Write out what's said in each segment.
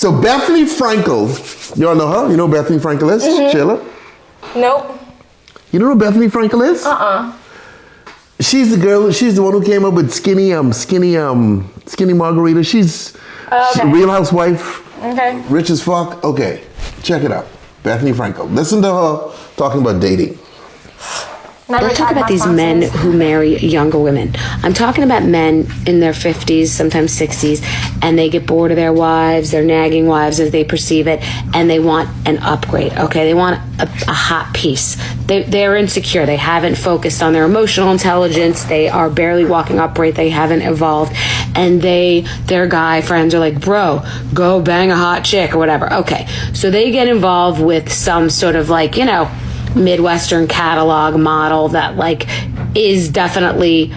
So Bethany Frankel, you all know her? You know who Bethany Frankel is? Sheila? Nope. You know who Bethany Frankel is? She's the girl. She's the one who came up with skinny margarita. She's Real Housewife. Okay. Rich as fuck. Okay, check it out. Bethany Frankel. Listen to her talking about dating. I'm talking about these men who marry younger women. I'm talking about men in their 50s, sometimes 60s, and they get bored of their wives, their nagging wives as they perceive it, and they want an upgrade, okay? They want a hot piece. They're insecure. They haven't focused on their emotional intelligence. They are barely walking upright. They haven't evolved. And their guy friends are like, bro, go bang a hot chick or whatever. Okay, so they get involved with some sort of like, Midwestern catalog model that like is definitely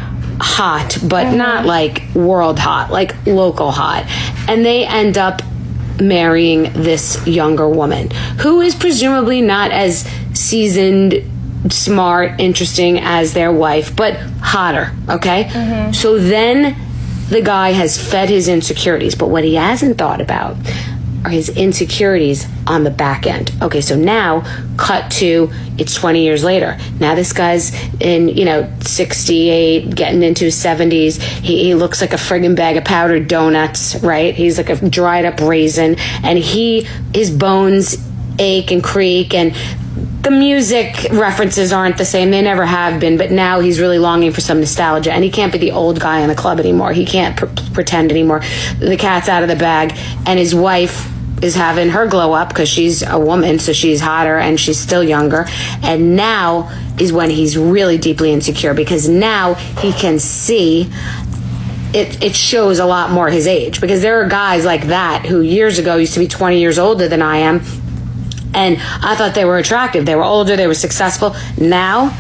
hot, but not like world hot, like local hot. And they end up marrying this younger woman who is presumably not as seasoned, smart, interesting as their wife, but hotter, okay? So then the guy has fed his insecurities, but what he hasn't thought about are his insecurities on the back end. Okay, so now cut to, it's 20 years later. Now this guy's in, 68, getting into his 70s. He looks like a friggin' bag of powdered donuts, right? He's like a dried up raisin, and his bones ache and creak, and the music references aren't the same. They never have been, but now he's really longing for some nostalgia, and he can't be the old guy in the club anymore. He can't pretend anymore. The cat's out of the bag, and his wife is having her glow up because she's a woman, so she's hotter and she's still younger. And now is when he's really deeply insecure, because now he can see it shows a lot more his age, because there are guys like that who years ago used to be 20 years older than I am, and I thought they were attractive. They were older, they were successful. Now,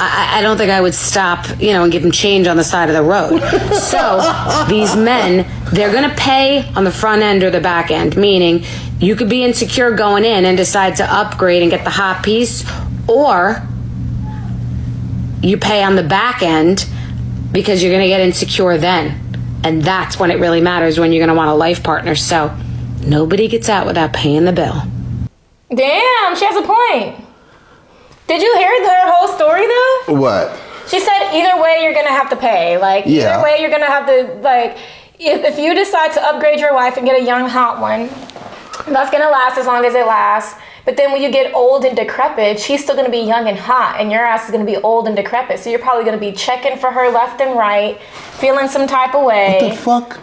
I don't think I would stop, and give them change on the side of the road. So these men, they're going to pay on the front end or the back end, meaning you could be insecure going in and decide to upgrade and get the hot piece, or you pay on the back end because you're going to get insecure then. And that's when it really matters, when you're going to want a life partner. So nobody gets out without paying the bill. Damn, she has a point. Did you hear their whole story though? What? She said either way you're gonna have to pay. Like either way you're gonna have to, like, if you decide to upgrade your wife and get a young hot one, that's gonna last as long as it lasts. But then when you get old and decrepit, she's still gonna be young and hot, and your ass is gonna be old and decrepit. So you're probably gonna be checking for her left and right, feeling some type of way. What the fuck?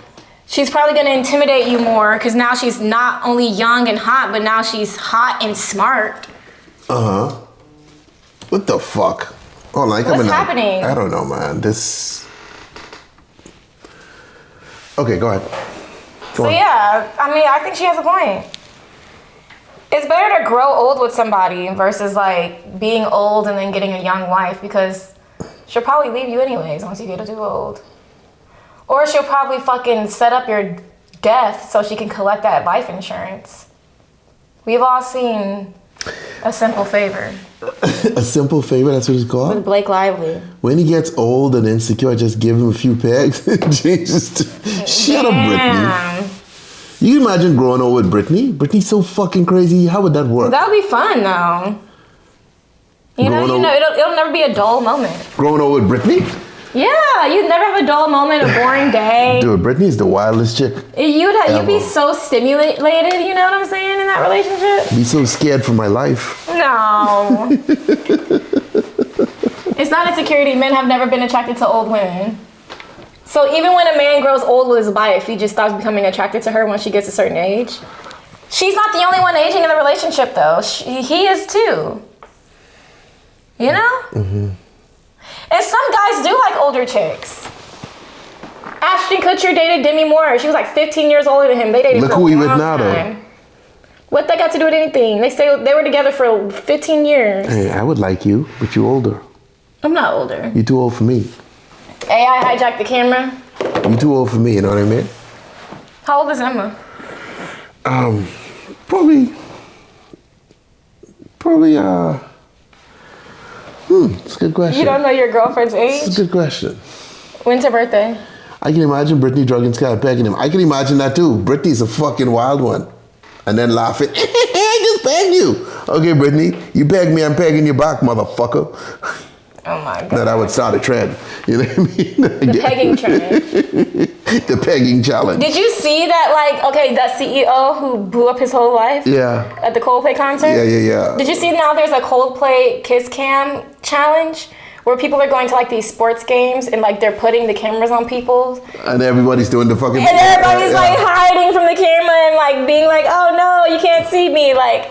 She's probably gonna intimidate you more, because now she's not only young and hot, but now she's hot and smart. What the fuck? Oh, like what's happening? I don't know, man. This. Okay, go ahead. Go on. Yeah, I think she has a point. It's better to grow old with somebody versus like being old and then getting a young wife, because she'll probably leave you anyways once you get too old. Or she'll probably fucking set up your death so she can collect that life insurance. We've all seen A Simple Favor. A Simple Favor, that's what it's called? With Blake Lively. When he gets old and insecure, just give him a few pegs and changes to... Shut up, Britney. You can imagine growing old with Britney? Britney's so fucking crazy. How would that work? That would be fun, though. It'll never be a dull moment. Growing old with Britney? Yeah, you'd never have a dull moment, a boring day. Dude, Britney's the wildest chick. You'd be so stimulated, you know what I'm saying, in that relationship? Be so scared for my life. No. It's not insecurity. Men have never been attracted to old women. So even when a man grows old with his wife, he just stops becoming attracted to her when she gets a certain age. She's not the only one aging in the relationship, though. He is too. You know? Mm-hmm. And some guys do like older chicks. Ashton Kutcher dated Demi Moore. She was like 15 years older than him. They dated Look for who a he long with now, time. though. What that got to do with anything? They were together for 15 years. Hey, I would like you, but you're older. I'm not older. You're too old for me. AI hijacked the camera. You're too old for me, you know what I mean? How old is Emma? Probably, it's a good question. You don't know your girlfriend's age? It's a good question. When's her birthday? I can imagine Britney drugging Scott pegging him. I can imagine that too. Britney's a fucking wild one. and then laughing. I just pegged you. Okay, Brittany, you pegged me, I'm pegging you back, motherfucker. Oh my God. That I would start a trend. You know what I mean? The pegging trend. The pegging challenge. Did you see that, like, okay, that CEO who blew up his whole life? Yeah. At the Coldplay concert? Yeah. Did you see now there's a Coldplay kiss cam challenge where people are going to like these sports games and like they're putting the cameras on people? And everybody's doing the fucking... And everybody's like hiding from the camera and like being like, oh no, you can't see me. Like,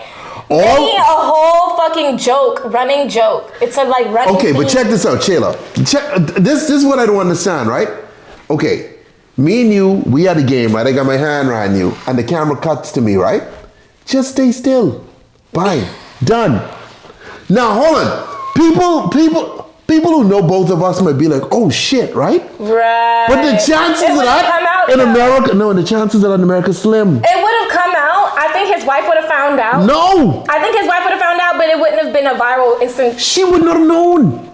making a whole fucking joke, running joke. It's a like running Okay, thing. but check this out, Shayla. This is what I don't understand, right? Okay, me and you, we had a game, right? I got my hand around you, and the camera cuts to me, right? Just stay still. Bye. Done. Now, hold on. People who know both of us might be like, oh shit, right? Right. But the chances of that in America, no, the chances of that in America is slim. It would have come out. I think his wife would have found out. No! I think his wife would have found out, but it wouldn't have been a viral instant. She would not have known.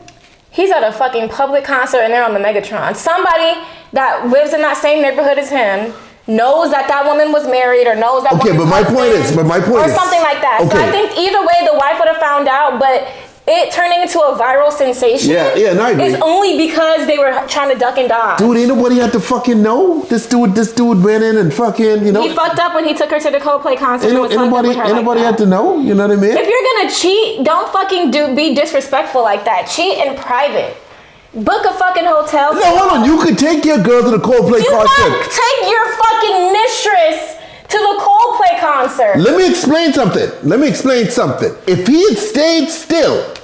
He's at a fucking public concert and they're on the Megatron. Somebody that lives in that same neighborhood as him knows that that woman was married or knows that Okay, but my point is, or something like that. Okay. So I think either way the wife would have found out, but it turning into a viral sensation Yeah, no, I agree. is only because they were trying to duck and dodge. Dude, ain't nobody had to fucking know. This dude went in and fucking, you know. He fucked up when he took her to the Coldplay concert. Ain't nobody had to know, you know what I mean? If you're gonna cheat, don't fucking be disrespectful like that. Cheat in private. Book a fucking hotel. No, hold on. You could take your girl to the Coldplay You concert. not take your fucking mistress to the Coldplay concert. Let me explain something. If he had stayed still,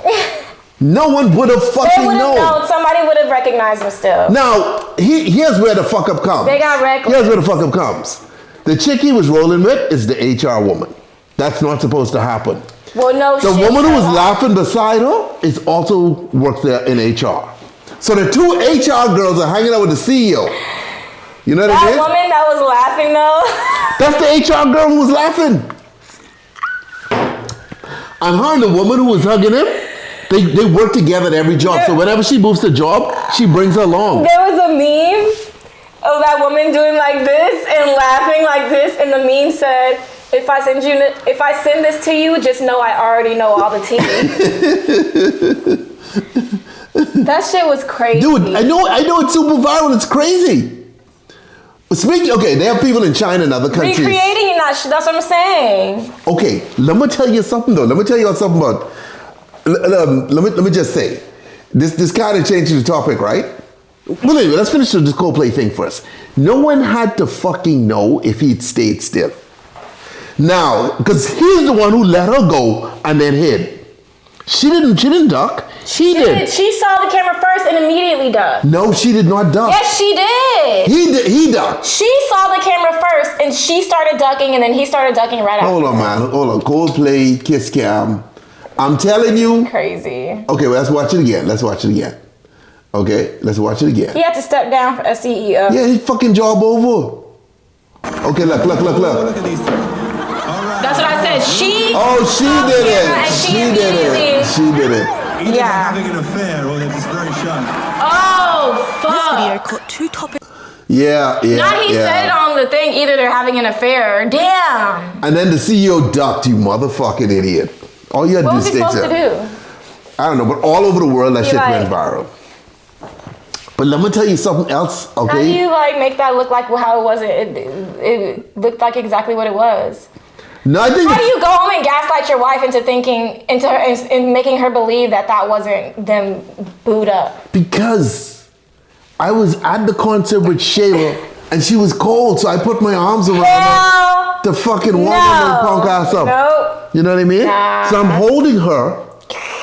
no one would have fucking known. Somebody would have recognized him still. Now, here's where the fuck up comes. They got reckless. Here's where the fuck up comes. The chick he was rolling with is the HR woman. That's not supposed to happen. Well, no The shit. woman who was laughing beside her is also worked there in HR. So the two HR girls are hanging out with the CEO. You know what I mean? That woman that was laughing though. That's the HR girl who was laughing. And her and the woman who was hugging him, they work together at every job. So whenever she moves to job, she brings her along. There was a meme of that woman doing like this and laughing like this, and the meme said, if I send this to you, just know I already know all the tea. That shit was crazy. Dude, I know it's super viral. It's crazy. Speaking, okay, they have people in China and other countries. Recreating that's what I'm saying. Okay, let me tell you something though. Let me tell you something about. Let me just say, this kind of changes the topic, right? Well, anyway, let's finish this Coldplay thing first. No one had to fucking know if he'd stayed still. Now, because he's the one who let her go and then hid. She didn't duck. She did. She saw the camera first and immediately ducked. No, she did not duck. Yes, she did. He ducked. She saw the camera first and she started ducking and then he started ducking right after. Hold on, man. Hold on. Coldplay, kiss cam. I'm telling you. Crazy. Okay, well, let's watch it again. Okay, let's watch it again. He had to step down as CEO. Yeah, his fucking job over. Okay, look. Look at these two. All right. That's what I said. She She did camera it. and She did it. Either Yeah. they're having an affair or they're just very shy. Oh, fuck. This video caught two topics. Yeah. Now he said it on the thing, either they're having an affair. Damn. And then the CEO ducked, you motherfucking idiot. All you had What to was do he is supposed to do? I don't know, but all over the world that He shit like- went viral. But let me tell you something else, How do okay? you like make that look like how it wasn't? It looked like exactly what it was. No, I think How do you go home and gaslight your wife into thinking, and making her believe that wasn't them booed up? because I was at the concert with Shayla and she was cold, so I put my arms around her to fucking warm her little punk ass up. Nope. You know what I mean? Nah. So I'm holding her,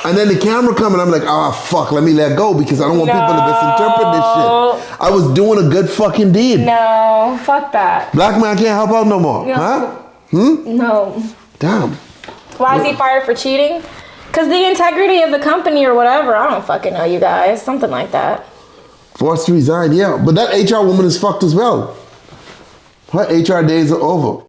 and then the camera coming. I'm like, fuck, let me let go because I don't want people to misinterpret this shit. I was doing a good fucking deed. No, fuck that. Black man can't help out no more, No. huh? No. Damn. Why is he fired for cheating? Because the integrity of the company or whatever. I don't fucking know, you guys. Something like that. Forced to resign, yeah. But that HR woman is fucked as well. Her HR days are over.